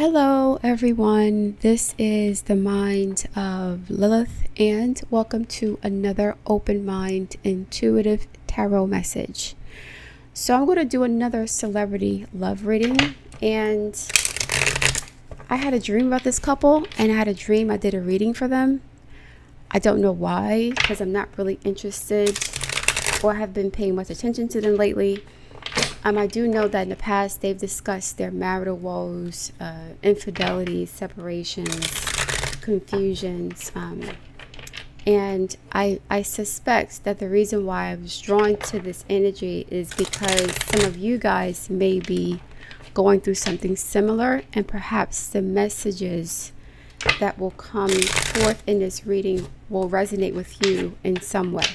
Hello, everyone. This is the mind of Lilith, and welcome to another open mind intuitive tarot message. So, I'm going to do another celebrity love reading, and I had a dream about this couple, and I had a dream I did a reading for them. I don't know why, because I'm not really interested or have been paying much attention to them lately. I do know that in the past they've discussed their marital woes, infidelity, separations, confusions, and I suspect that the reason why I was drawn to this energy is because some of you guys may be going through something similar, and perhaps the messages that will come forth in this reading will resonate with you in some way.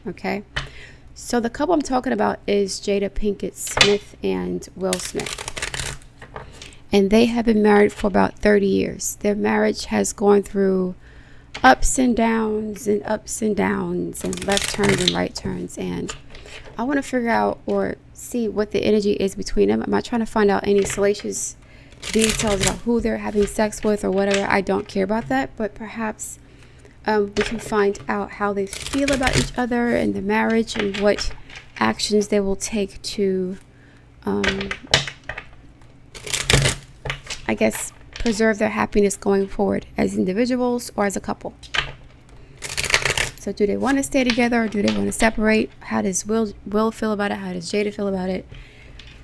Okay? So the couple I'm talking about is Jada Pinkett-Smith and Will Smith. And they have been married for about 30 years. Their marriage has gone through ups and downs and left turns and right turns. And I want to figure out or see what the energy is between them. I'm not trying to find out any salacious details about who they're having sex with or whatever. I don't care about that. But perhaps we can find out how they feel about each other and the marriage and what actions they will take to, I guess, preserve their happiness going forward as individuals or as a couple. So do they want to stay together or do they want to separate? How does Will feel about it? How does Jada feel about it?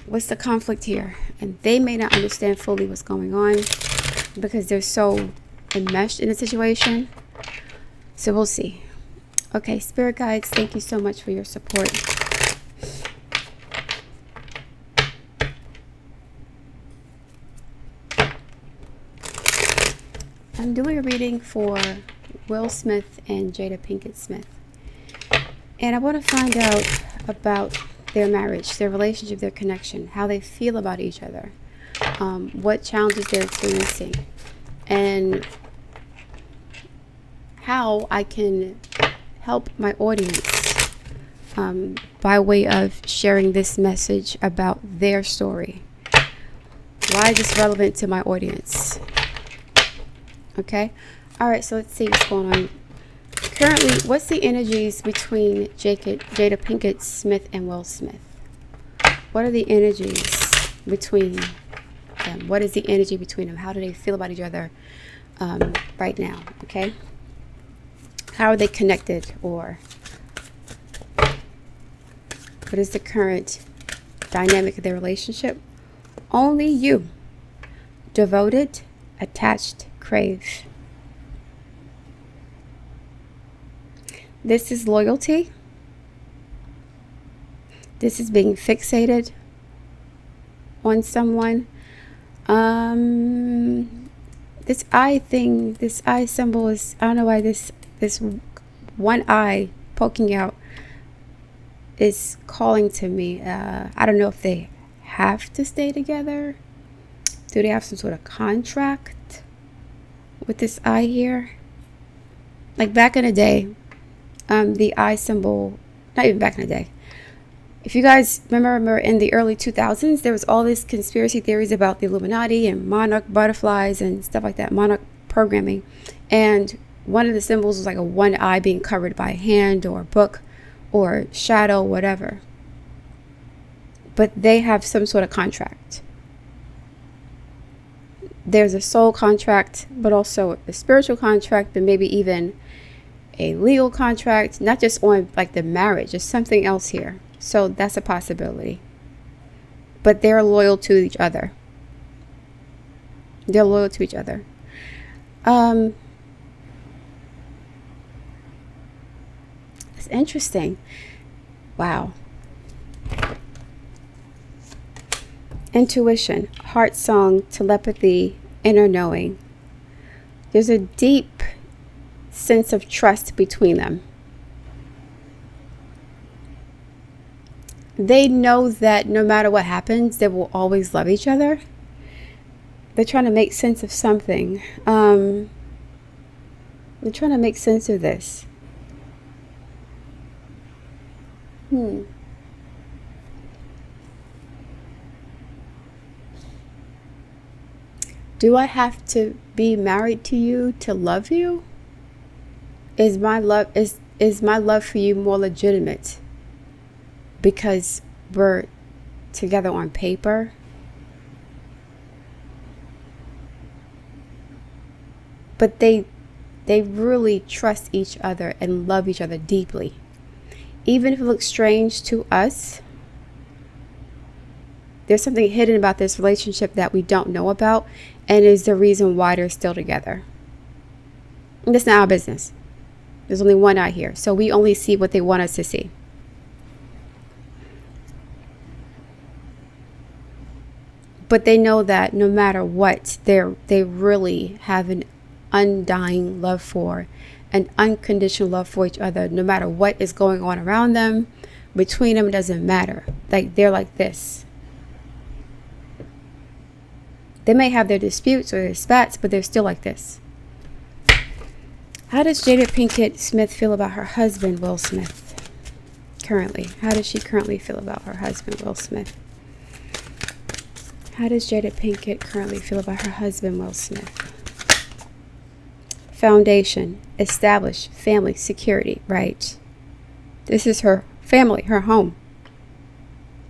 What's the conflict here? And they may not understand fully what's going on because they're so enmeshed in the situation. So we'll see. Okay, spirit guides, thank you so much for your support. I'm doing a reading for Will Smith and Jada Pinkett-Smith. And I want to find out about their marriage, their relationship, their connection, how they feel about each other, what challenges they're experiencing, and how I can help my audience by way of sharing this message about their story. Why is this relevant to my audience? Okay. All right. So let's see what's going on. Currently, what's the energies between Jada Pinkett-Smith and Will Smith? What are the energies between them? What is the energy between them? How do they feel about each other right now? Okay. How are they connected, or what is the current dynamic of their relationship? Only you. Devoted, attached, crave. This is loyalty. This is being fixated on someone. This eye thing, this eye symbol is, I don't know why this one eye poking out is calling to me. I don't know if they have to stay together. Do they have some sort of contract with this eye here? Like back in the day, the eye symbol, not even back in the day. If you guys remember in the early 2000s, there was all these conspiracy theories about the Illuminati and monarch butterflies and stuff like that, monarch programming. And one of the symbols was like a one eye being covered by a hand or a book or shadow, whatever. But they have some sort of contract. There's a soul contract, but also a spiritual contract, but maybe even a legal contract, not just on like the marriage, there's something else here. So that's a possibility. But they're loyal to each other. They're loyal to each other. It's interesting. Wow. Intuition, heart song, telepathy, inner knowing. There's a deep sense of trust between them. They know that no matter what happens, they will always love each other. They're trying to make sense of something. They're trying to make sense of this. Do I have to be married to you to love you? Is my love for you more legitimate because we're together on paper? But they really trust each other and love each other deeply. Even if it looks strange to us, there's something hidden about this relationship that we don't know about, and is the reason why they're still together. And that's not our business. There's only one eye here, so we only see what they want us to see. But they know that no matter what, they really have an undying love for, an unconditional love for each other. No matter what is going on around them, between them, it doesn't matter. Like, they're like this. They may have their disputes or their spats, but they're still like this. How does Jada Pinkett-Smith feel about her husband, Will Smith, currently? How does she currently feel about her husband, Will Smith? How does Jada Pinkett currently feel about her husband, Will Smith? Foundation, established, family, security, right? This is her family, her home.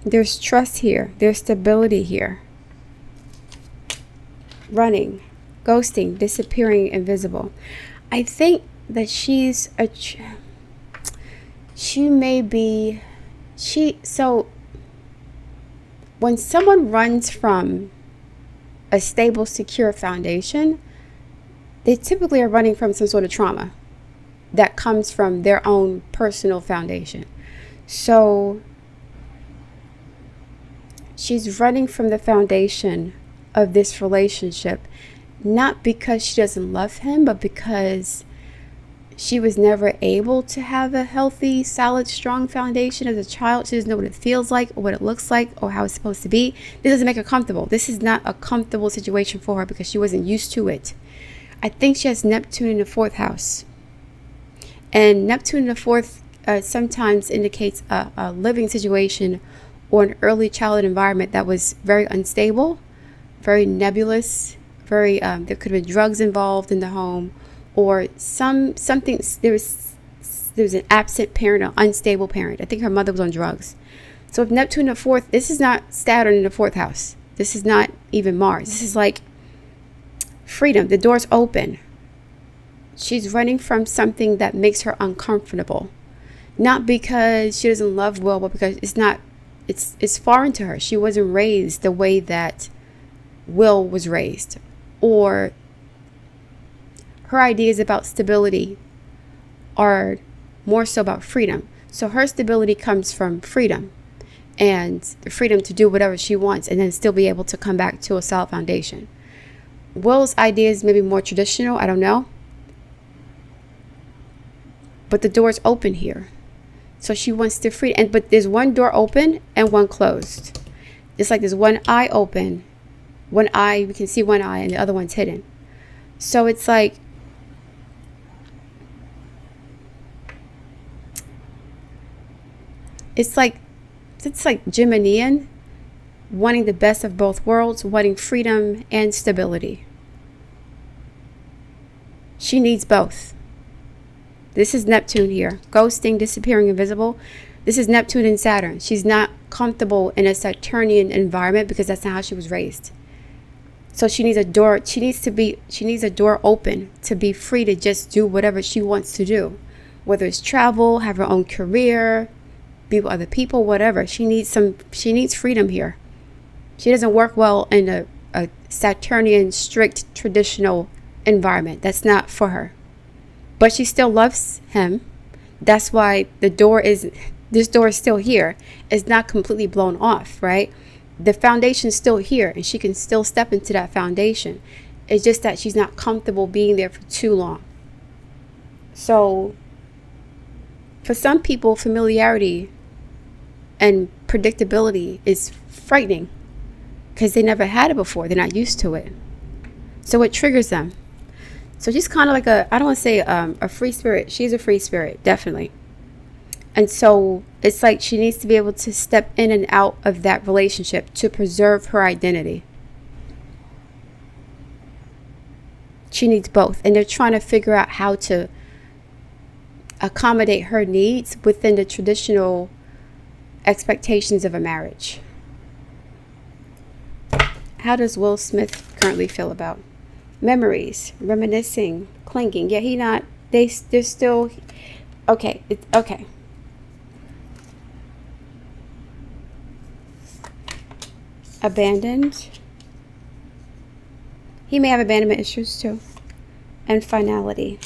There's trust here. There's stability here. Running, ghosting, disappearing, invisible. I think that so when someone runs from a stable, secure foundation, they typically are running from some sort of trauma that comes from their own personal foundation. So she's running from the foundation of this relationship, not because she doesn't love him, but because she was never able to have a healthy, solid, strong foundation as a child. She doesn't know what it feels like or what it looks like or how it's supposed to be. This doesn't make her comfortable. This is not a comfortable situation for her because she wasn't used to it. I think she has Neptune in the 4th house. And Neptune in the 4th sometimes indicates a living situation or an early childhood environment that was very unstable, very nebulous, very there could have been drugs involved in the home, or something. There was an absent parent, an unstable parent. I think her mother was on drugs. So if Neptune in the 4th, this is not Saturn in the 4th house. This is not even Mars. This is like freedom. The door's open. She's running from something that makes her uncomfortable, not because she doesn't love Will, but because it's foreign to her. She wasn't raised the way that Will was raised, or her ideas about stability are more so about freedom. So her stability comes from freedom and the freedom to do whatever she wants and then still be able to come back to a solid foundation. Will's ideas may be more traditional, I don't know, but the door's open here. So she wants the freedom, but there's one door open and one closed. It's like there's one eye open, one eye, we can see one eye, and the other one's hidden. So it's like it's like Geminian, wanting the best of both worlds, wanting freedom and stability. She needs both. This is Neptune here, ghosting, disappearing, invisible. This is Neptune and Saturn. She's not comfortable in a Saturnian environment because that's not how she was raised. So she needs a door. She needs a door open to be free to just do whatever she wants to do, whether it's travel, have her own career, be with other people, whatever. She needs freedom here. She doesn't work well in a Saturnian, strict, traditional environment. That's not for her. But she still loves him. That's why this door is still here. It's not completely blown off, right? The foundation's still here and she can still step into that foundation. It's just that she's not comfortable being there for too long. So for some people, familiarity and predictability is frightening because they never had it before. They're not used to it. So it triggers them. So she's kind of like I don't want to say a free spirit. She's a free spirit, definitely. And so it's like she needs to be able to step in and out of that relationship to preserve her identity. She needs both. And they're trying to figure out how to accommodate her needs within the traditional expectations of a marriage. How does Will Smith currently feel about memories, reminiscing, clinging? Yeah, they're still, okay, okay. Abandoned. He may have abandonment issues too. And finality.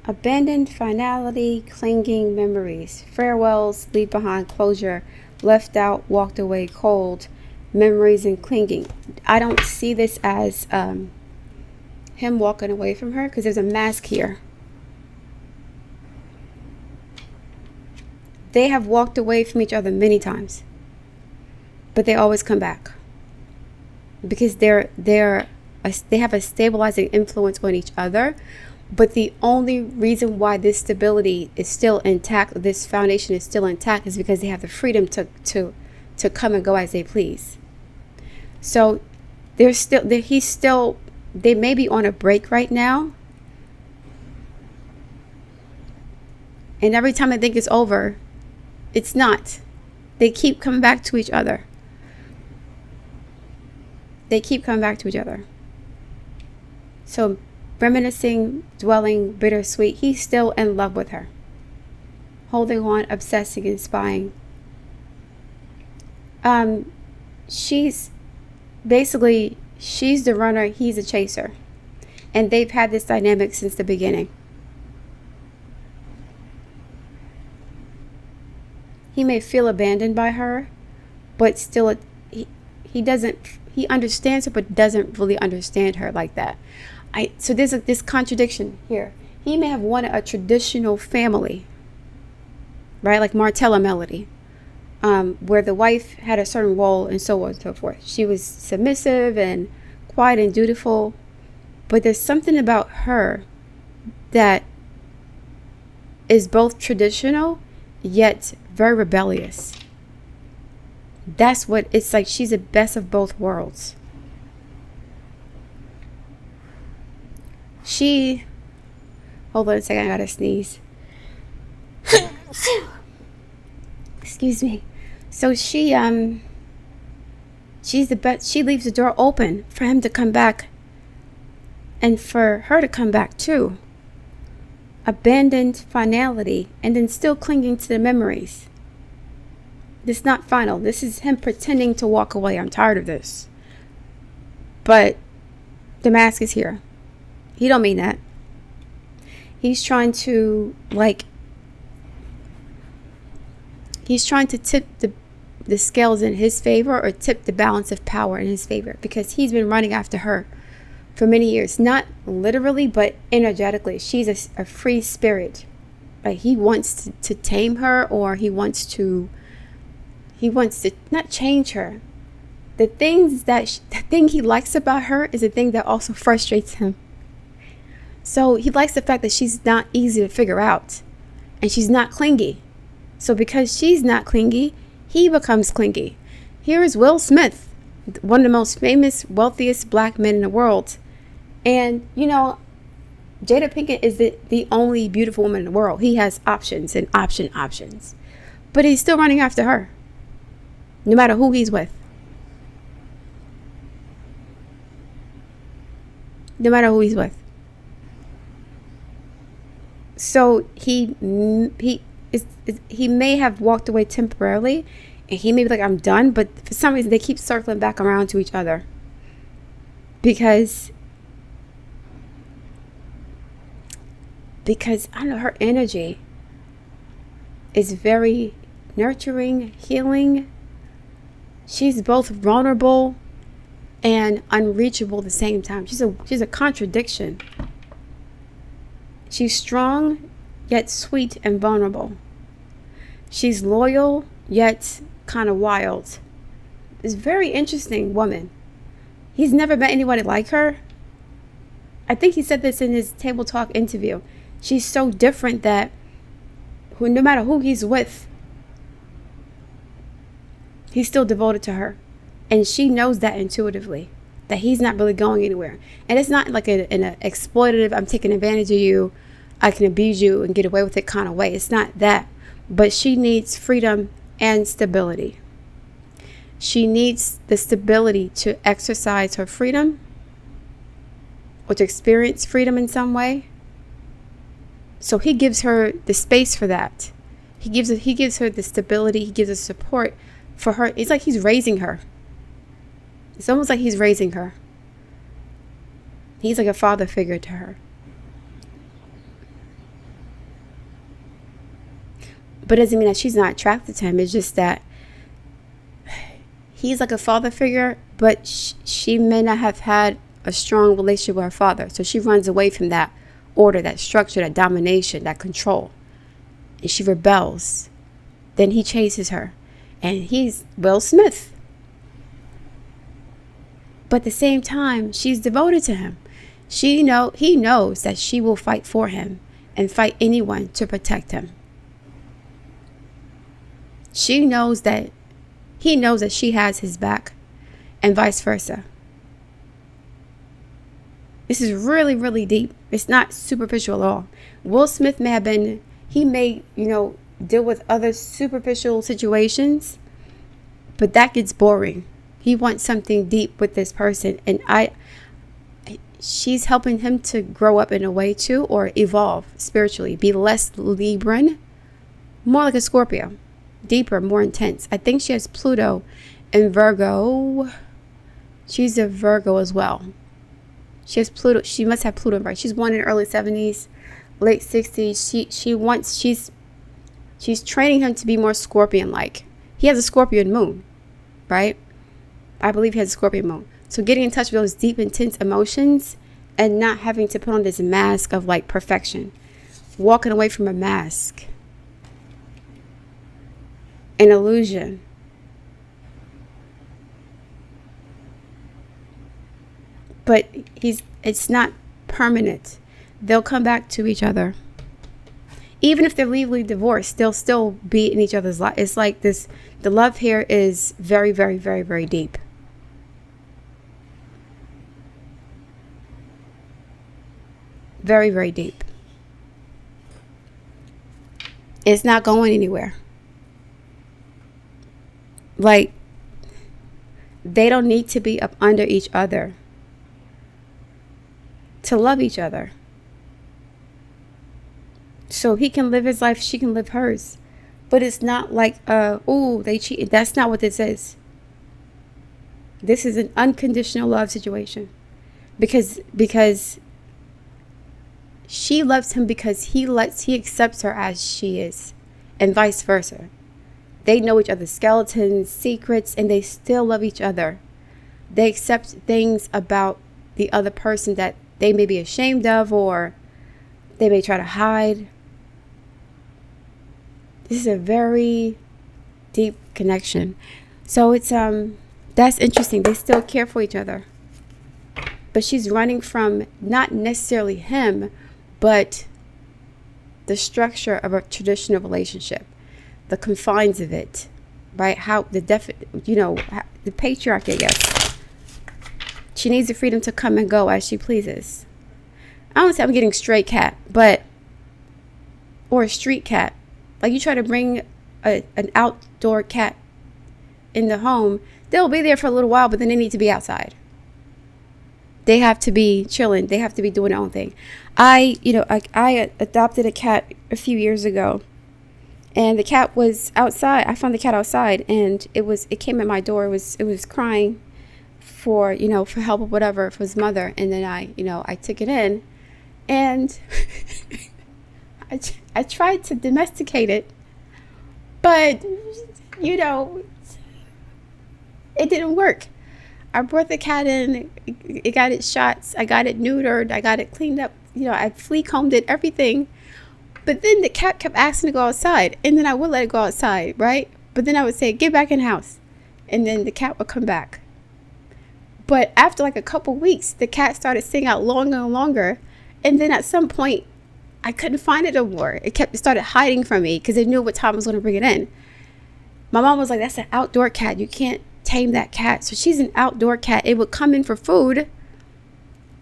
Abandoned, finality, clinging, memories. Farewells, leave behind, closure, left out, walked away, cold, memories and clinging. I don't see this as him walking away from her, because there's a mask here. They have walked away from each other many times, but they always come back because they have a stabilizing influence on each other. But the only reason why this stability is still intact, this foundation is still intact, is because they have the freedom to come and go as they please. So they may be on a break right now, and every time I think it's over, it's not. They keep coming back to each other. They keep coming back to each other. So reminiscing, dwelling, bittersweet. He's still in love with her. Holding on, obsessing, and spying. She's the runner, he's a chaser. And they've had this dynamic since the beginning. He may feel abandoned by her, but still he understands her, but doesn't really understand her like that. So there's this contradiction here. He may have wanted a traditional family, right? Like Martella Melody, where the wife had a certain role and so on and so forth. She was submissive and quiet and dutiful, but there's something about her that is both traditional yet very rebellious. That's what it's like. She's the best of both worlds. Hold on a second, I gotta sneeze. Excuse me. So she's the best. She leaves the door open for him to come back, and for her to come back too. Abandoned, finality, and then still clinging to the memories. This is not final. This is him pretending to walk away. I'm tired of this. But the mask is here. He don't mean that. He's trying to tip the scales in his favor, or tip the balance of power in his favor, because he's been running after her for many years. Not literally, but energetically. She's a free spirit. Like he wants to tame her, or he wants to not change her. The thing he likes about her is the thing that also frustrates him. So he likes the fact that she's not easy to figure out, and she's not clingy. So because she's not clingy, he becomes clingy. Here is Will Smith, one of the most famous, wealthiest black men in the world. And, Jada Pinkett is the only beautiful woman in the world. He has options and options. But he's still running after her, no matter who he's with. No matter who he's with. So he may have walked away temporarily, and he may be like, I'm done, but for some reason they keep circling back around to each other, because I don't know, her energy is very nurturing, healing. She's both vulnerable and unreachable at the same time. She's a contradiction. She's strong, yet sweet and vulnerable. She's loyal, yet kind of wild. It's a very interesting woman. He's never met anybody like her. I think he said this in his Table Talk interview. She's so different that no matter who he's with, he's still devoted to her. And she knows that intuitively, that he's not really going anywhere. And it's not like an exploitative, I'm taking advantage of you, I can abuse you and get away with it kind of way. It's not that. But she needs freedom and stability. She needs the stability to exercise her freedom or to experience freedom in some way. So he gives her the space for that. He gives her the stability. He gives her support for her. It's like he's raising her. It's almost like he's raising her. He's like a father figure to her. But it doesn't mean that she's not attracted to him. It's just that he's like a father figure, but she may not have had a strong relationship with her father. So she runs away from that order, that structure, that domination, that control. And she rebels. Then he chases her. And he's Will Smith. But at the same time, she's devoted to him. He knows that she will fight for him and fight anyone to protect him. He knows that she has his back, and vice versa. This is really, really deep. It's not superficial at all. Will Smith may deal with other superficial situations, but that gets boring. He wants something deep with this person, and she's helping him to grow up in a way too, or evolve spiritually, be less Libran, more like a Scorpio. Deeper, more intense. I think she has Pluto and Virgo. She's a Virgo as well. She has Pluto. She must have Pluto in Virgo. She's born in the early 70s, late 60s. She's training him to be more Scorpion-like. He has a Scorpion moon, right? I believe he has a Scorpion moon. So getting in touch with those deep, intense emotions and not having to put on this mask of like perfection. Walking away from a mask. An illusion. But it's not permanent. They'll come back to each other. Even if they're legally divorced, they'll still be in each other's life. It's like this, the love here is very, very, very, very deep. Very, very deep. It's not going anywhere. Like, they don't need to be up under each other to love each other. So he can live his life, she can live hers. But it's not like, they cheated. That's not what this is. This is an unconditional love situation. Because she loves him because he accepts her as she is. And vice versa. They know each other's skeletons, secrets, and they still love each other. They accept things about the other person that they may be ashamed of or they may try to hide. This is a very deep connection. So it's that's interesting. They still care for each other. But she's running from not necessarily him, but the structure of a traditional relationship. The confines of it, right? How the patriarchy, I guess. She needs the freedom to come and go as she pleases. I don't say I'm getting stray cat, or a street cat. Like you try to bring an outdoor cat in the home, they'll be there for a little while, but then they need to be outside. They have to be chilling. They have to be doing their own thing. I adopted a cat a few years ago. And the cat was outside. I found the cat outside, and it came at my door. It was crying for help or whatever for his mother. And then I took it in, and I tried to domesticate it, but it didn't work. I brought the cat in. It got its shots. I got it neutered. I got it cleaned up. I flea combed it, everything. But then the cat kept asking to go outside. And then I would let it go outside, right? But then I would say, get back in the house. And then the cat would come back. But after like a couple weeks, the cat started staying out longer and longer. And then at some point, I couldn't find it no more. It started hiding from me because it knew what time I was going to bring it in. My mom was like, that's an outdoor cat. You can't tame that cat. So she's an outdoor cat. It would come in for food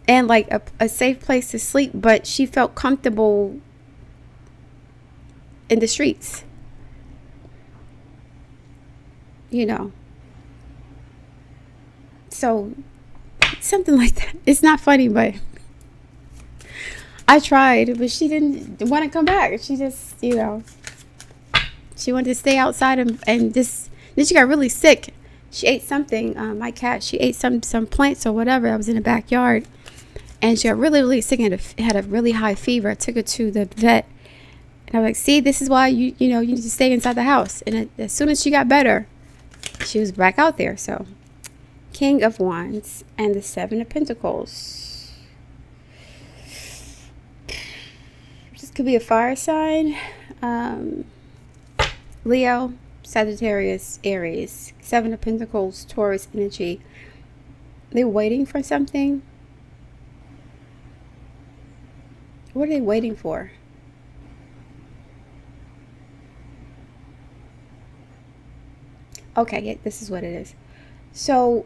and like a safe place to sleep, but she felt comfortable in the streets, you know. So something like that. It's not funny, but I tried, but she didn't want to come back. She just, you know, she wanted to stay outside and just, then she got really sick. She ate something, my cat, she ate some plants or whatever that was in the backyard. And she got really, really sick and had a really high fever. I took her to the vet. And I was like, see, this is why you need to stay inside the house. And as soon as she got better, she was back out there. So, King of Wands and the Seven of Pentacles. This could be a fire sign. Leo, Sagittarius, Aries. Seven of Pentacles, Taurus energy. They're waiting for something. What are they waiting for? Okay, yeah, this is what it is. So,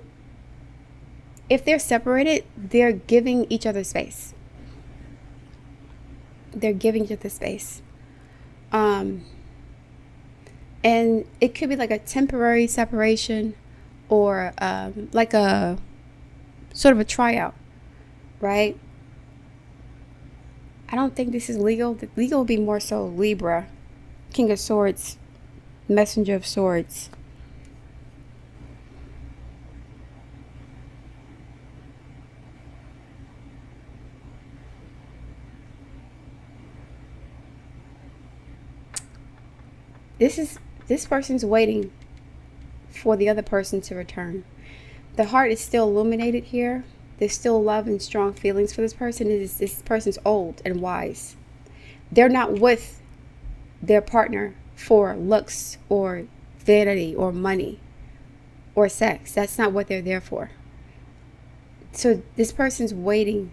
if they're separated, they're giving each other space. They're giving each other space. And it could be like a temporary separation or like a sort of a tryout, right? I don't think this is legal. The legal would be more so Libra, King of Swords, Messenger of Swords. This person's waiting for the other person to return. The heart is still illuminated here. There's still love and strong feelings for this person. This person's old and wise. They're not with their partner for looks or vanity or money or sex. That's not what they're there for. So this person's waiting.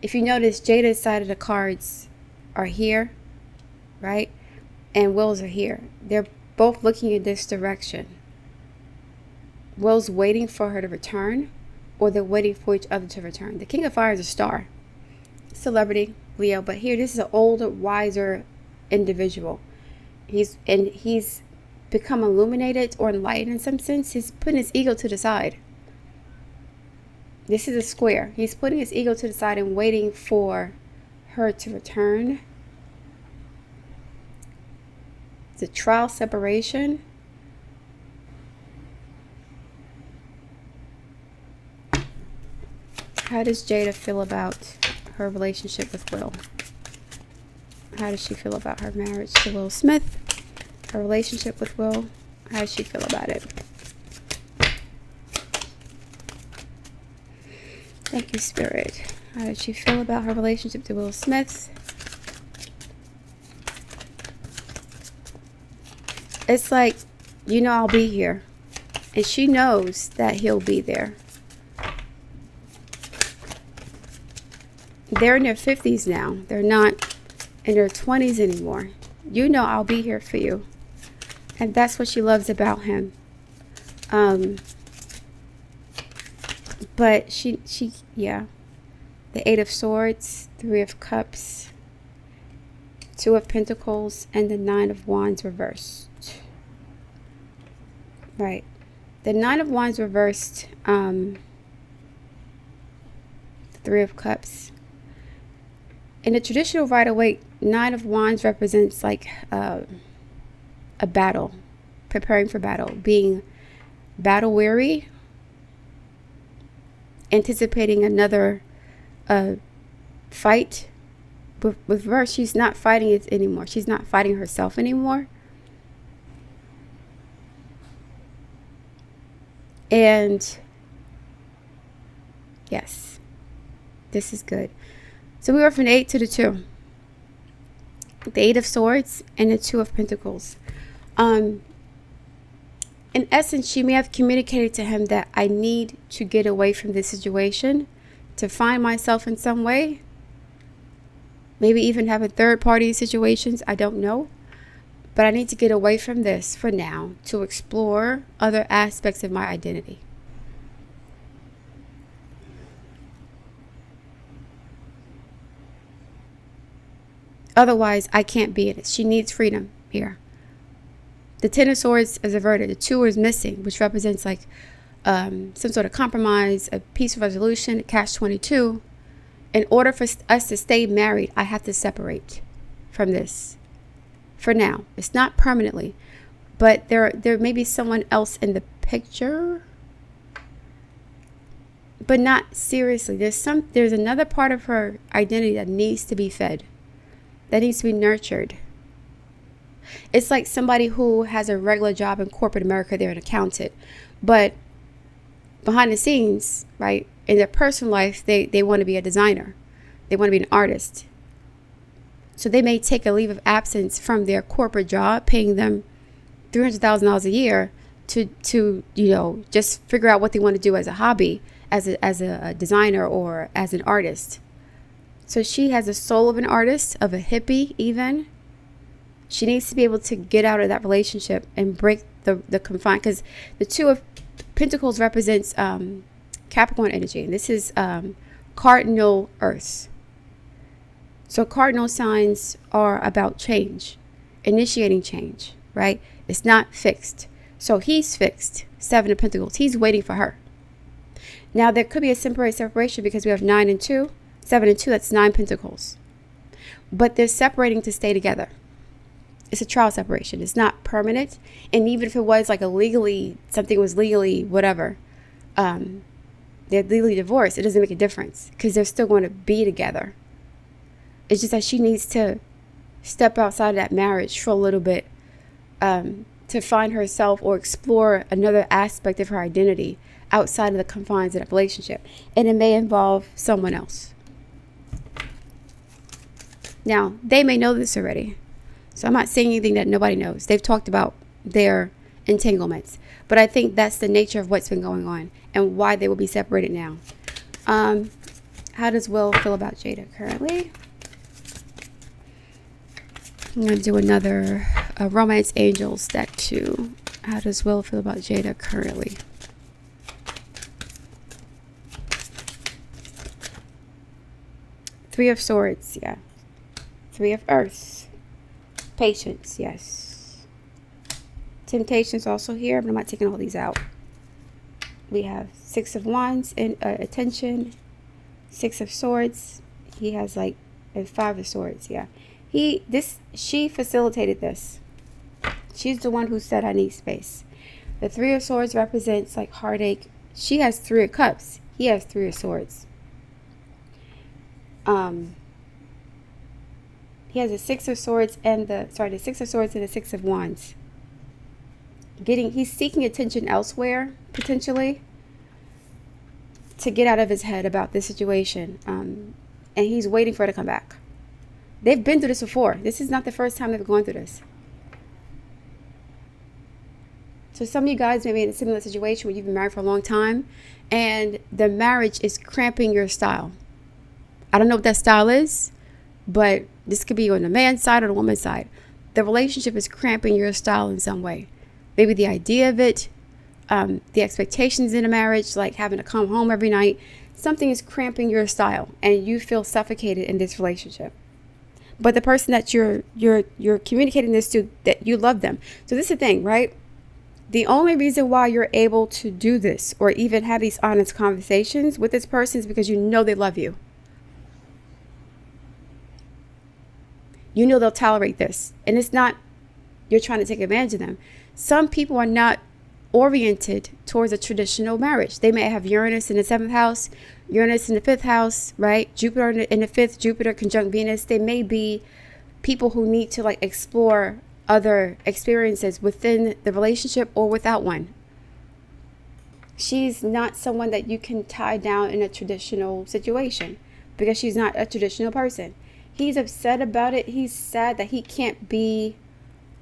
If you notice, Jada's side of the cards are here, right? And Will's are here. They're both looking in this direction. Will's waiting for her to return, or they're waiting for each other to return. The King of Fire is a star. Celebrity, Leo. But here, this is an older, wiser individual. He's become illuminated or enlightened in some sense. He's putting his ego to the side. This is a square. He's putting his ego to the side and waiting for her to return. It's a trial separation. How does Jada feel about her relationship with Will? How does she feel about her marriage to Will Smith? Her relationship with Will? How does she feel about it? Thank you, Spirit. How does she feel about her relationship to Will Smith? It's like, I'll be here. And she knows that he'll be there. They're in their 50s now. They're not in their 20s anymore. I'll be here for you. And that's what she loves about him. But she, yeah. The Eight of Swords, Three of Cups, Two of Pentacles, and the Nine of Wands reversed. Right. The Nine of Wands reversed, the Three of Cups. In the traditional Rider-Waite, Nine of Wands represents like a battle, preparing for battle, being battle weary, anticipating another fight. With her, she's not fighting it anymore. She's not fighting herself anymore. And yes, this is good. So we were from the 8 to the 2. The Eight of Swords and the Two of Pentacles. In essence, she may have communicated to him that I need to get away from this situation, to find myself in some way. Maybe even have a third party situations. I don't know. but I need to get away from this for now to explore other aspects of my identity. Otherwise, I can't be in it. She needs freedom here. The Ten of Swords is averted. The Two is missing, which represents like some sort of compromise, a peaceful resolution, a catch-22. In order for us to stay married, I have to separate from this. For now, it's not permanently, but there may be someone else in the picture, but not seriously. There's another part of her identity that needs to be fed, that needs to be nurtured. It's like somebody who has a regular job in corporate America. They're an accountant, but behind the scenes, right, in their personal life, they want to be a designer. They want to be an artist. So they may take a leave of absence from their corporate job, paying them $300,000 a year to just figure out what they want to do as a hobby, as a designer or as an artist. So she has the soul of an artist, of a hippie even. She needs to be able to get out of that relationship and break the confine, because the Two of Pentacles represents Capricorn energy, and this is cardinal Earth. So cardinal signs are about change, initiating change, right? It's not fixed. So he's fixed, Seven of Pentacles. He's waiting for her. Now there could be a temporary separation because we have 9 and 2, 7 and 2. That's 9 Pentacles. But they're separating to stay together. It's a trial separation. It's not permanent. And even if it was like something was legally whatever, they're legally divorced, it doesn't make a difference because they're still going to be together. It's just that she needs to step outside of that marriage for a little bit to find herself or explore another aspect of her identity outside of the confines of that relationship. And it may involve someone else. Now, they may know this already. So I'm not saying anything that nobody knows. They've talked about their entanglements. But I think that's the nature of what's been going on and why they will be separated now. How does Will feel about Jada currently? I'm going to do another Romance Angels deck too. How does Will feel about Jada currently? Three of Swords, yeah. Three of Earth. Patience, yes. Temptation's also here, but I'm not taking all these out. We have Six of Wands and attention. Six of Swords. He has like, and Five of Swords, yeah. She facilitated this. She's the one who said I need space. The Three of Swords represents like heartache. She has Three of Cups. He has Three of Swords. He has the Six of Swords and the Six of Swords and the Six of Wands. He's seeking attention elsewhere, potentially, to get out of his head about this situation. And he's waiting for her to come back. They've been through this before. This is not the first time they've gone through this. So some of you guys may be in a similar situation where you've been married for a long time and the marriage is cramping your style. I don't know what that style is, but this could be on the man's side or the woman's side. The relationship is cramping your style in some way. Maybe the idea of it, the expectations in a marriage, like having to come home every night. Something is cramping your style and you feel suffocated in this relationship. But the person that you're communicating this to, that you love them. So this is the thing, right? The only reason why you're able to do this or even have these honest conversations with this person is because you know they love you. You know they'll tolerate this. And it's not you're trying to take advantage of them. Some people are not oriented towards a traditional marriage. They may have Uranus in the 7th house, Uranus in the 5th house, right? Jupiter in the 5th, Jupiter conjunct Venus. They may be people who need to like explore other experiences within the relationship or without one. She's not someone that you can tie down in a traditional situation because she's not a traditional person. He's upset about it. He's sad that he can't be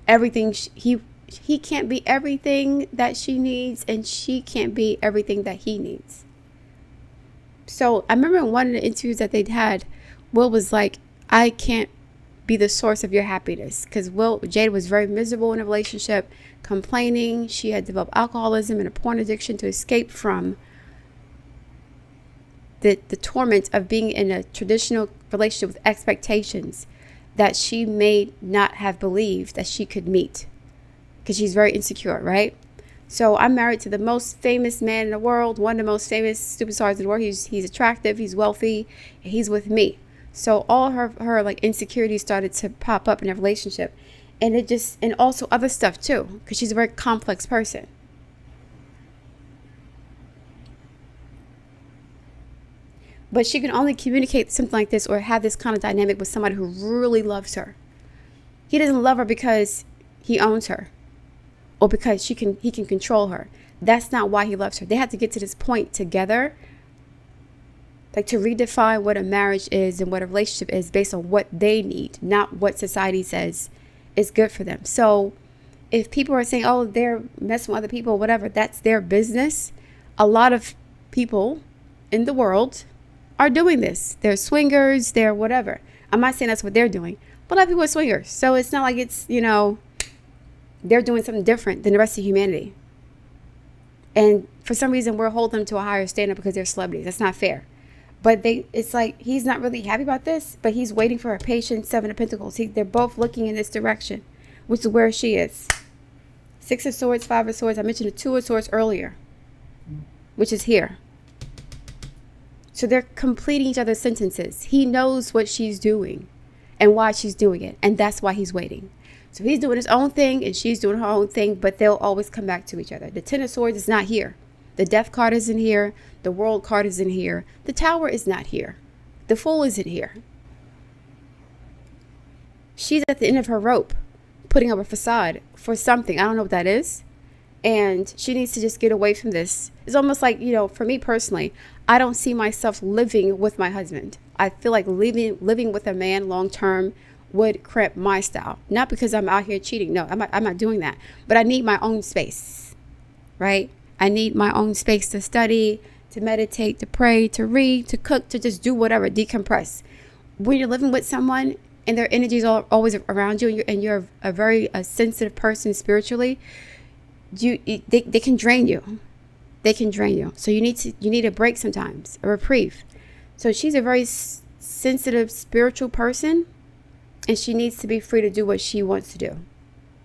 everything. He can't be everything that she needs, and she can't be everything that he needs. So I remember in one of the interviews that they'd had, Will was like, I can't be the source of your happiness. Because Jada was very miserable in a relationship, complaining. She had developed alcoholism and a porn addiction to escape from the torment of being in a traditional relationship with expectations that she may not have believed that she could meet, because she's very insecure, right? So I'm married to the most famous man in the world, one of the most famous superstars in the world. He's attractive, he's wealthy, and he's with me. So all her like insecurities started to pop up in a relationship, and also other stuff too, because she's a very complex person. But she can only communicate something like this or have this kind of dynamic with somebody who really loves her. He doesn't love her because he owns her or because he can control her. That's not why he loves her. They have to get to this point together, like to redefine what a marriage is and what a relationship is based on what they need, not what society says is good for them. So if people are saying, oh, they're messing with other people, whatever, that's their business. A lot of people in the world are doing this. They're swingers, they're whatever. I'm not saying that's what they're doing, but a lot of people are swingers. So it's not like it's, they're doing something different than the rest of humanity. And for some reason, we're holding them to a higher standard because they're celebrities. That's not fair. But it's like he's not really happy about this, but he's waiting for her patient Seven of Pentacles. They're both looking in this direction, which is where she is. Six of Swords, Five of Swords. I mentioned the Two of Swords earlier, which is here. So they're completing each other's sentences. He knows what she's doing and why she's doing it. And that's why he's waiting. So he's doing his own thing and she's doing her own thing, but they'll always come back to each other. The Ten of Swords is not here. The Death card isn't here. The World card isn't here. The Tower is not here. The Fool isn't here. She's at the end of her rope, putting up a facade for something. I don't know what that is. And she needs to just get away from this. It's almost like, for me personally, I don't see myself living with my husband. I feel like living with a man long term would cramp my style. Not because I'm out here cheating. No, I'm not doing that. But I need my own space, right? I need my own space to study, to meditate, to pray, to read, to cook, to just do whatever, decompress. When you're living with someone and their energy is always around you, and you're a very sensitive person spiritually, they can drain you. They can drain you. So you need a break sometimes, a reprieve. So she's a very sensitive spiritual person, and she needs to be free to do what she wants to do,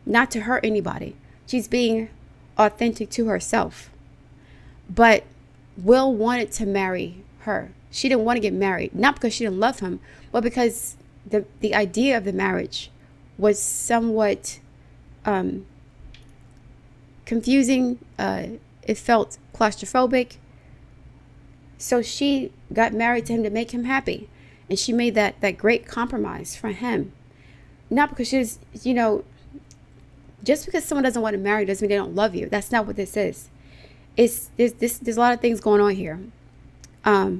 not to hurt anybody. She's being authentic to herself. But Will wanted to marry her. She didn't want to get married, not because she didn't love him, but because the idea of the marriage was somewhat confusing. It felt claustrophobic. So she got married to him to make him happy. And she made that great compromise for him. Not because she's, just because someone doesn't want to marry doesn't mean they don't love you. That's not what this is. There's a lot of things going on here. A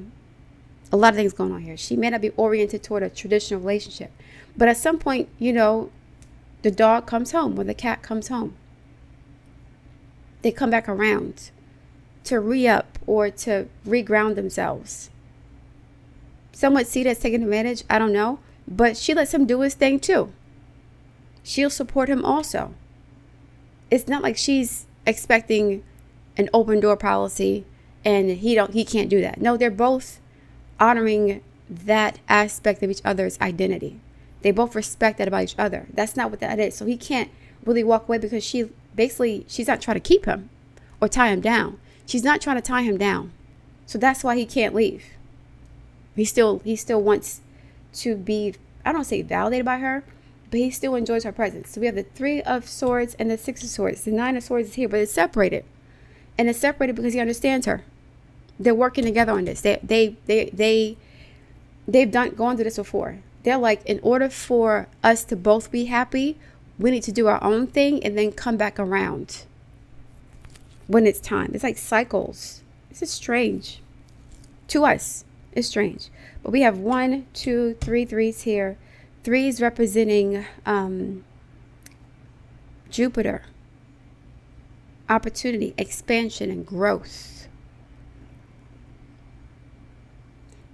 lot of things going on here. She may not be oriented toward a traditional relationship. But at some point, the dog comes home or the cat comes home. They come back around to re-up or to reground themselves. Some would see that's taking advantage. I don't know. But she lets him do his thing too. She'll support him also. It's not like she's expecting an open door policy and he can't do that. No, they're both honoring that aspect of each other's identity. They both respect that about each other. That's not what that is. So he can't really walk away because she's not trying to keep him or tie him down. She's not trying to tie him down. So that's why he can't leave. He still wants to be, I don't say validated by her, but he still enjoys her presence. So we have the Three of Swords and the Six of Swords. The Nine of Swords is here, but it's separated. And it's separated because he understands her. They're working together on this. They've gone through this before. They're like, in order for us to both be happy, we need to do our own thing and then come back around when it's time. It's like cycles. This is strange. To us, it's strange. But we have 1, 2, 3 threes here. Threes representing Jupiter, opportunity, expansion, and growth.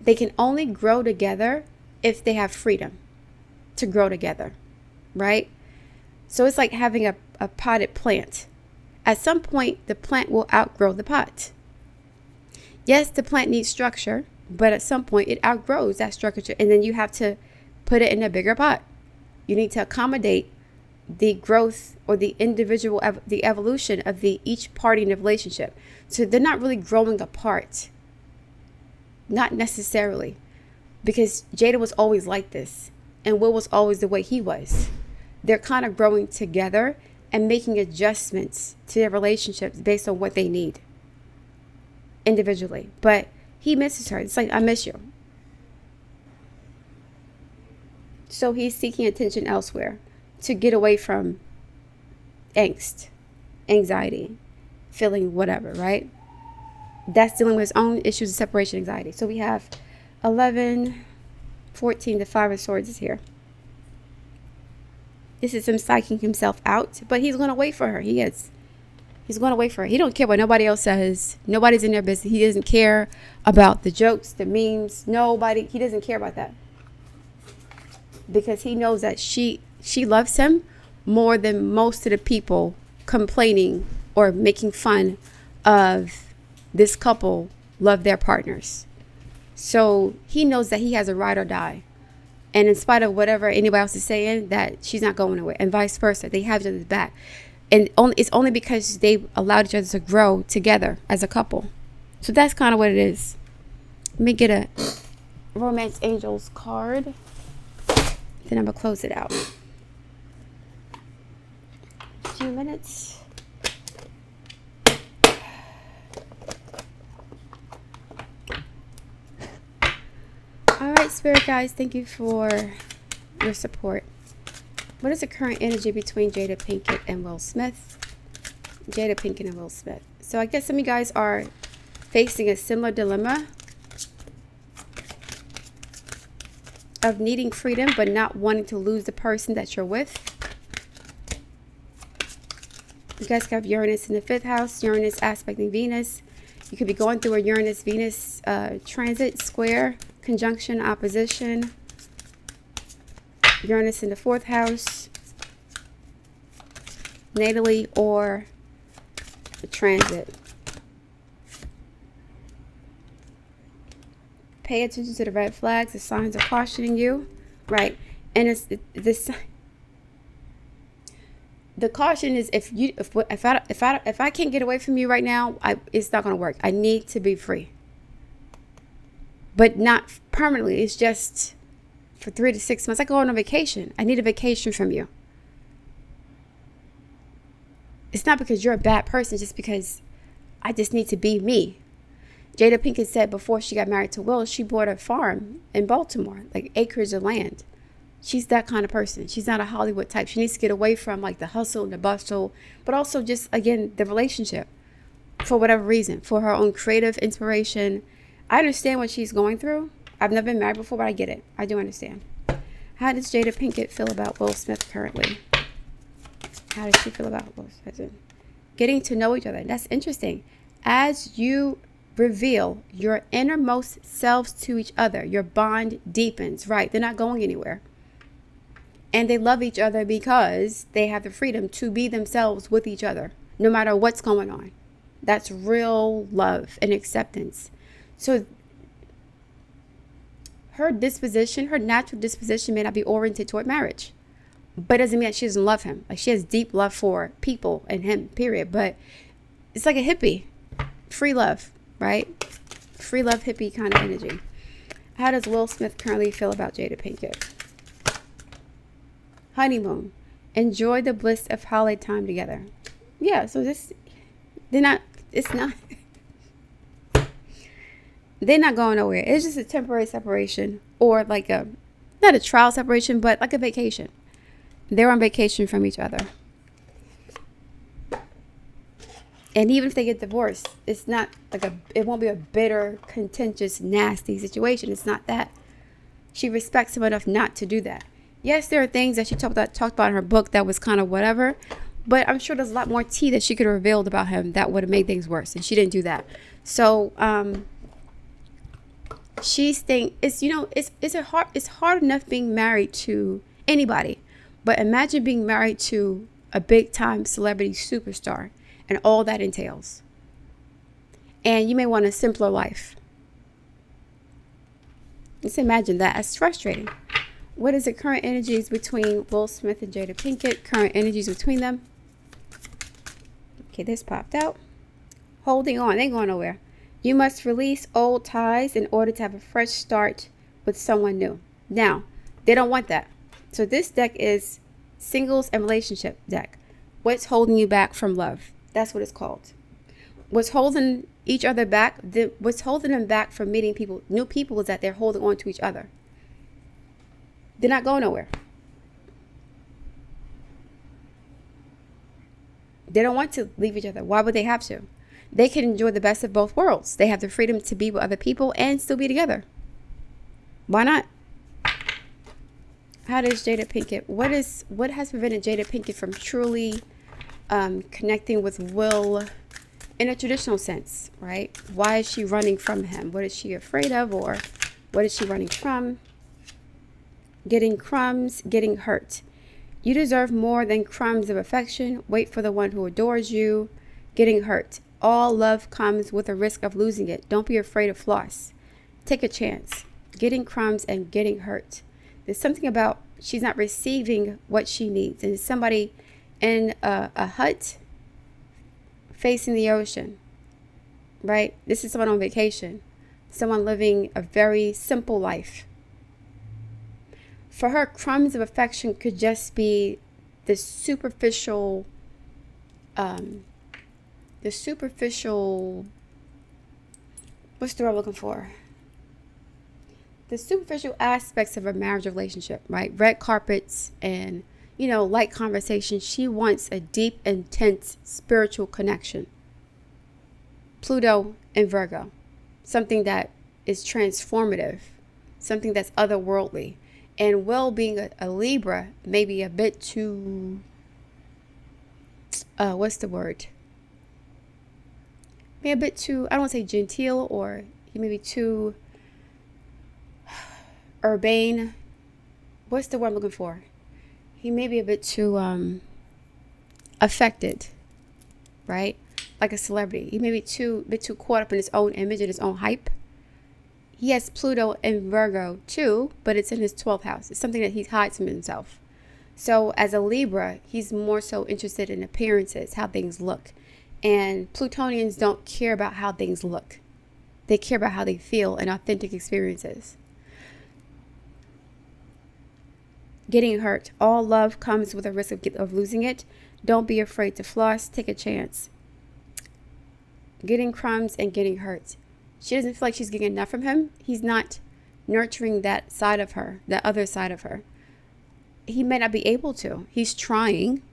They can only grow together if they have freedom. to grow together, right? So it's like having a potted plant. At some point, the plant will outgrow the pot. Yes, the plant needs structure, but at some point it outgrows that structure, and then you have to put it in a bigger pot. You need to accommodate the growth or the individual, the evolution of each party in the relationship. So they're not really growing apart. Not necessarily. Because Jada was always like this, and Will was always the way he was. They're kind of growing together and making adjustments to their relationships based on what they need individually. But he misses her. It's like, I miss you. So he's seeking attention elsewhere to get away from angst, anxiety, feeling whatever, right? That's dealing with his own issues of separation anxiety. So we have 11, 14, the Five of Swords is here. This is him psyching himself out, but he's going to wait for her. He is. He's going to wait for her. He don't care what nobody else says. Nobody's in their business. He doesn't care about the jokes, the memes. He doesn't care about that. Because he knows that she loves him more than most of the people complaining or making fun of this couple love their partners. So he knows that he has a ride or die. And in spite of whatever anybody else is saying, that she's not going away, and vice versa. They have each other's back. And it's only because they allowed each other to grow together as a couple. So that's kind of what it is. Let me get a Romance Angels card. Then I'm going to close it out. A few minutes. All right, Spirit guys, thank you for your support. What is the current energy between Jada Pinkett and Will Smith? Jada Pinkett and Will Smith. So I guess some of you guys are facing a similar dilemma of needing freedom but not wanting to lose the person that you're with. You guys have Uranus in the 5th house, Uranus aspecting Venus. You could be going through a Uranus-Venus transit, square, conjunction, opposition. Uranus in the 4th house, natally, or a transit. Pay attention to the red flags. The signs are cautioning you, right? And the caution is if I can't get away from you right now, it's not going to work. I need to be free, but not permanently. It's just for 3 to 6 months. I go on a vacation. I need a vacation from you. It's not because you're a bad person, just because I just need to be me. Jada Pinkett said before she got married to Will, she bought a farm in Baltimore, like acres of land. She's that kind of person. She's not a Hollywood type. She needs to get away from like the hustle and the bustle, but also just, again, the relationship for whatever reason, for her own creative inspiration. I understand what she's going through. I've never been married before, but I get it. I do understand. How does Jada Pinkett feel about Will Smith currently? How does she feel about Will Smith? Getting to know each other. That's interesting. As you reveal your innermost selves to each other, your bond deepens, right? They're not going anywhere. And they love each other because they have the freedom to be themselves with each other, no matter what's going on. That's real love and acceptance. So her disposition, her natural disposition may not be oriented toward marriage, but doesn't mean that she doesn't love him. Like, she has deep love for people and him, period. But it's like a hippie, free love, right? Free love, hippie kind of energy. How does Will Smith currently feel about Jada Pinkett? Honeymoon. Enjoy the bliss of holiday time together. Yeah, so they're not going nowhere. It's just a temporary separation, or like not a trial separation, but like a vacation. They're on vacation from each other. And even if they get divorced, it's not like it won't be a bitter, contentious, nasty situation. It's not that. She respects him enough not to do that. Yes, there are things that she talked about in her book that was kind of whatever, but I'm sure there's a lot more tea that she could have revealed about him that would have made things worse, and she didn't do that. So she's thinking, it's hard enough being married to anybody. But imagine being married to a big time celebrity superstar and all that entails. And you may want a simpler life. Just imagine that. It's frustrating. What is the current energies between Will Smith and Jada Pinkett? Current energies between them. Okay, this popped out. Holding on. They ain't going nowhere. You must release old ties in order to have a fresh start with someone new. Now, they don't want that. So this deck is singles and relationship deck. What's holding you back from love? That's what it's called. What's holding each other back? What's holding them back from meeting people, new people, is that they're holding on to each other. They're not going nowhere. They don't want to leave each other. Why would they have to? They can enjoy the best of both worlds. They have the freedom to be with other people and still be together. Why not? How does Jada Pinkett, what has prevented Jada Pinkett from truly connecting with Will in a traditional sense, right? Why is she running from him? What is she afraid of, or what is she running from? Getting crumbs, getting hurt. You deserve more than crumbs of affection. Wait for the one who adores you. Getting hurt. All love comes with a risk of losing it. Don't be afraid of loss. Take a chance. Getting crumbs and getting hurt. There's something about she's not receiving what she needs. And somebody in a hut facing the ocean, right? This is someone on vacation. Someone living a very simple life. For her, crumbs of affection could just be the superficial, what's the word I'm looking for? The superficial aspects of a marriage relationship, right? Red carpets and, light conversation. She wants a deep, intense spiritual connection. Pluto and Virgo. Something that is transformative. Something that's otherworldly. And Will, being a Libra, maybe a bit too, what's the word? Maybe a bit too, I don't want to say genteel, or he may be too urbane. What's the word I'm looking for? He may be a bit too affected, right? Like a celebrity. He may be a bit too caught up in his own image and his own hype. He has Pluto and Virgo too, but it's in his 12th house. It's something that he hides from himself. So as a Libra, he's more so interested in appearances, how things look. And Plutonians don't care about how things look. They care about how they feel and authentic experiences. Getting hurt. All love comes with a risk of losing it. Don't be afraid to floss. Take a chance. Getting crumbs and getting hurt. She doesn't feel like she's getting enough from him. He's not nurturing that side of her, that other side of her. He may not be able to. He's trying.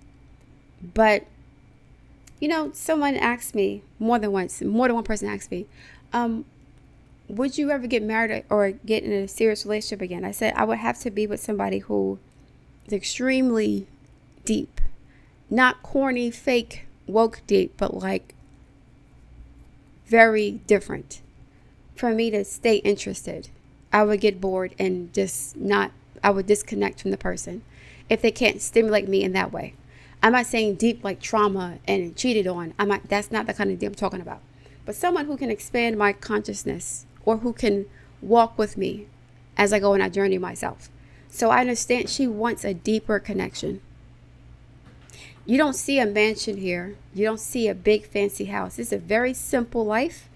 But, someone asked me more than one person asked me, would you ever get married or get in a serious relationship again? I said I would have to be with somebody who is extremely deep. Not corny, fake, woke deep, but like very different. For me to stay interested, I would get bored and I would disconnect from the person if they can't stimulate me in that way. I'm not saying deep like trauma and cheated on. That's not the kind of deep I'm talking about. But someone who can expand my consciousness, or who can walk with me as I go on that journey myself. So I understand she wants a deeper connection. You don't see a mansion here. You don't see a big fancy house. It's a very simple life.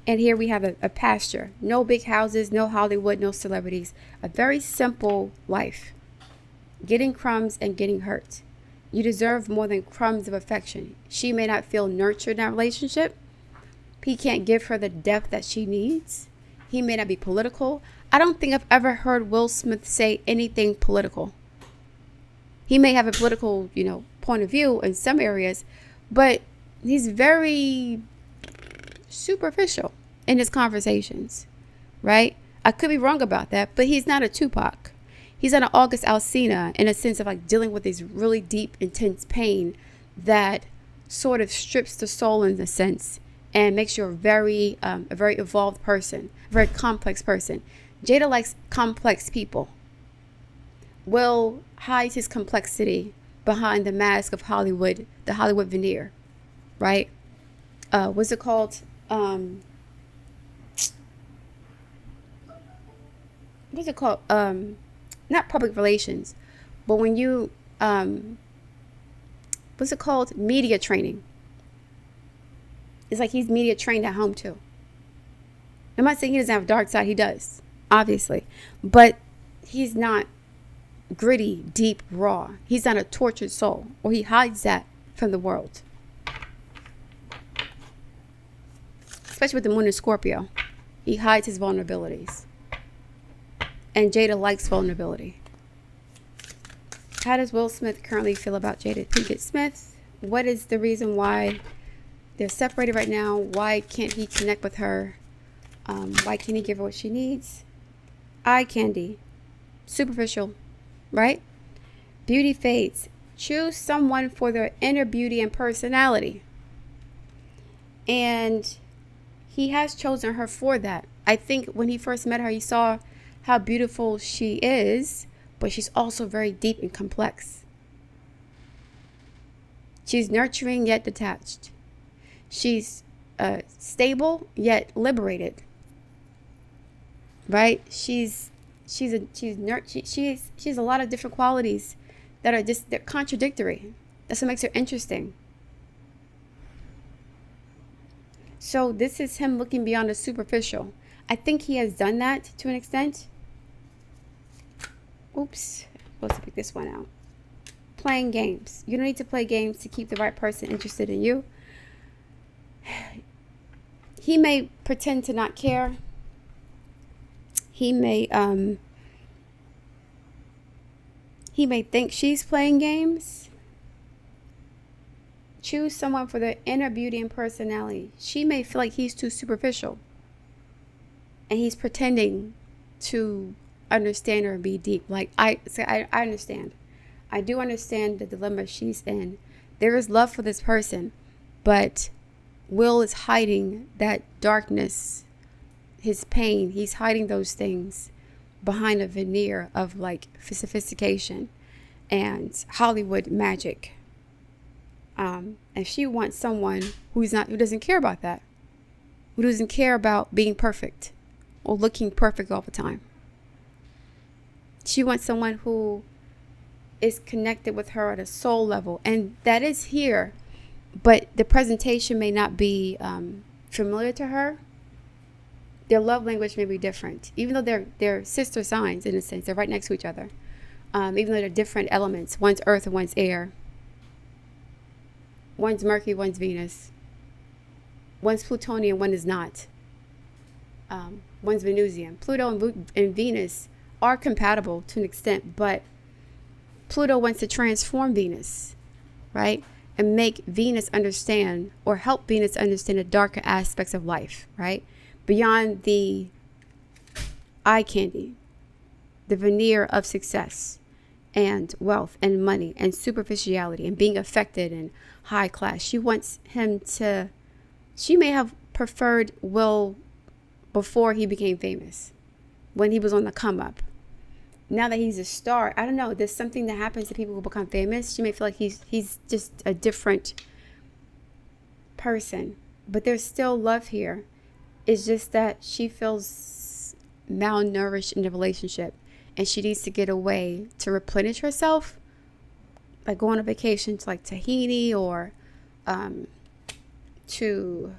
And here we have a pasture. No big houses, no Hollywood, no celebrities. A very simple life. Getting crumbs and getting hurt. You deserve more than crumbs of affection. She may not feel nurtured in that relationship. He can't give her the depth that she needs. He may not be political. I don't think I've ever heard Will Smith say anything political. He may have a political, point of view in some areas, but he's very superficial in his conversations, right? I could be wrong about that, but he's not a Tupac. He's not an August Alsina in a sense of like dealing with this really deep, intense pain that sort of strips the soul in a sense and makes you a very evolved person, a very complex person. Jada likes complex people. Will hides his complexity behind the mask of Hollywood, the Hollywood veneer, right? What's it called? What's it called? Not public relations, but when you, what's it called? Media training. It's like he's media trained at home too. I'm not saying he doesn't have a dark side. He does, obviously, but he's not gritty, deep, raw. He's not a tortured soul, or he hides that from the world. Especially with the moon in Scorpio, he hides his vulnerabilities. And Jada likes vulnerability. How does Will Smith currently feel about Jada Pinkett-Smith? What is the reason why they're separated right now? Why can't he connect with her? Why can't he give her what she needs? Eye candy. Superficial, right? Beauty fades. Choose someone for their inner beauty and personality. And he has chosen her for that. I think when he first met her, he saw how beautiful she is, but she's also very deep and complex. She's nurturing yet detached. She's stable yet liberated. Right? She's a lot of different qualities that are they're contradictory. That's what makes her interesting. So this is him looking beyond the superficial. I think he has done that to an extent. Oops, I'm supposed to pick this one out. Playing games. You don't need to play games to keep the right person interested in you. He may pretend to not care. He may think she's playing games. Choose someone for their inner beauty and personality. She may feel like he's too superficial, and he's pretending to understand her and be deep. Like I understand. I do understand the dilemma she's in. There is love for this person, but Will is hiding that darkness, his pain. He's hiding those things behind a veneer of like sophistication and Hollywood magic. And she wants someone who doesn't care about that, who doesn't care about being perfect or looking perfect all the time. She wants someone who is connected with her at a soul level, and that is here, but the presentation may not be familiar to her. Their love language may be different, even though they're sister signs in a sense. They're right next to each other, even though they're different elements. One's earth and one's air. One's Mercury, one's Venus. One's Plutonian, one is not. One's Venusian. Pluto and Venus are compatible to an extent, but Pluto wants to transform Venus, right? And make Venus understand, or help Venus understand the darker aspects of life, right? Beyond the eye candy, the veneer of success and wealth and money and superficiality and being affected and high class. She wants him to, she may have preferred Will before he became famous, when he was on the come up. Now that he's a star, I don't know, there's something that happens to people who become famous. She may feel like he's just a different person, but there's still love here. It's just that she feels malnourished in the relationship, and she needs to get away to replenish herself, like go on a vacation to like Tahiti or to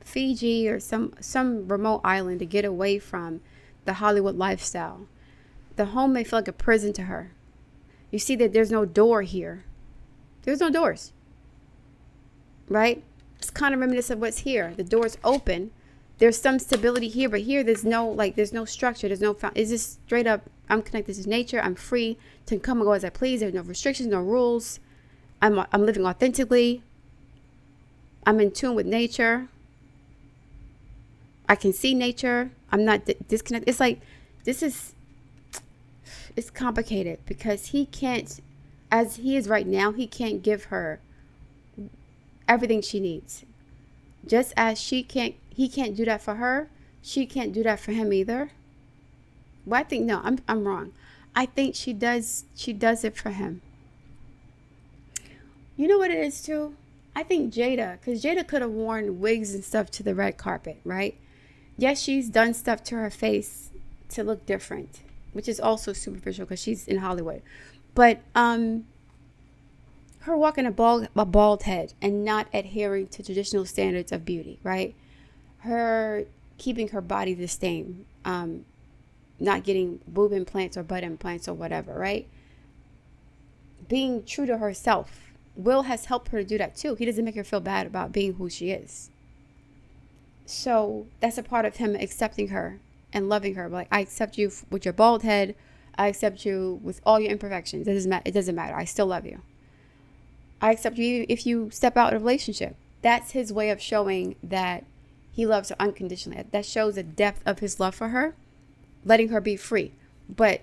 Fiji or some remote island to get away from the Hollywood lifestyle. The home may feel like a prison to her. You see that there's no door here. There's no doors, right? It's kind of reminiscent of what's here. The door's open. There's some stability here, but here there's no structure. There's no, it's just straight up, I'm connected to nature. I'm free to come and go as I please. There's no restrictions, no rules. I'm living authentically. I'm in tune with nature. I can see nature. I'm not disconnected. It's like, it's complicated because he can't, as he is right now, he can't give her everything she needs. Just as he can't do that for her, she can't do that for him either. Well, I think, no, I'm wrong. I think she does it for him. You know what it is too? I think Jada, because Jada could have worn wigs and stuff to the red carpet, right? Yes, she's done stuff to her face to look different, which is also superficial because she's in Hollywood. But her walking a bald head and not adhering to traditional standards of beauty, right? Her keeping her body the same, not getting boob implants or butt implants or whatever, right? Being true to herself. Will has helped her to do that too. He doesn't make her feel bad about being who she is. So that's a part of him accepting her and loving her. Like, I accept you with your bald head. I accept you with all your imperfections. It doesn't matter. I still love you. I accept you if you step out of a relationship. That's his way of showing that he loves her unconditionally. That shows the depth of his love for her, letting her be free. But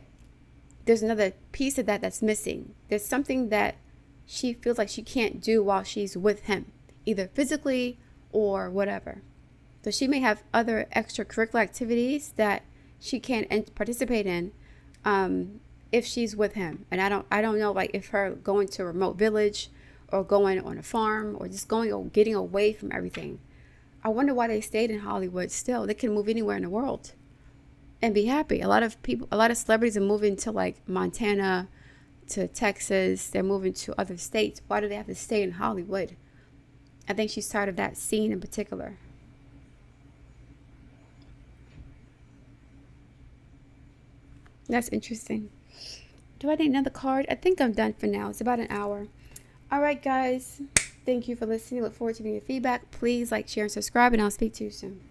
there's another piece of that that's missing. There's something that she feels like she can't do while she's with him, either physically or whatever. So she may have other extracurricular activities that she can't participate in if she's with him. And I don't know, like, if her going to a remote village or going on a farm or just going or getting away from everything. I wonder why they stayed in Hollywood still. They can move anywhere in the world and be happy. A lot of celebrities are moving to like Montana, to Texas. They're moving to other states. Why do they have to stay in Hollywood? I think she's tired of that scene in particular. That's interesting. Do I need another card? I think I'm done for now. It's about an hour. All right, guys. Thank you for listening. Look forward to your feedback. Please like, share, and subscribe, and I'll speak to you soon.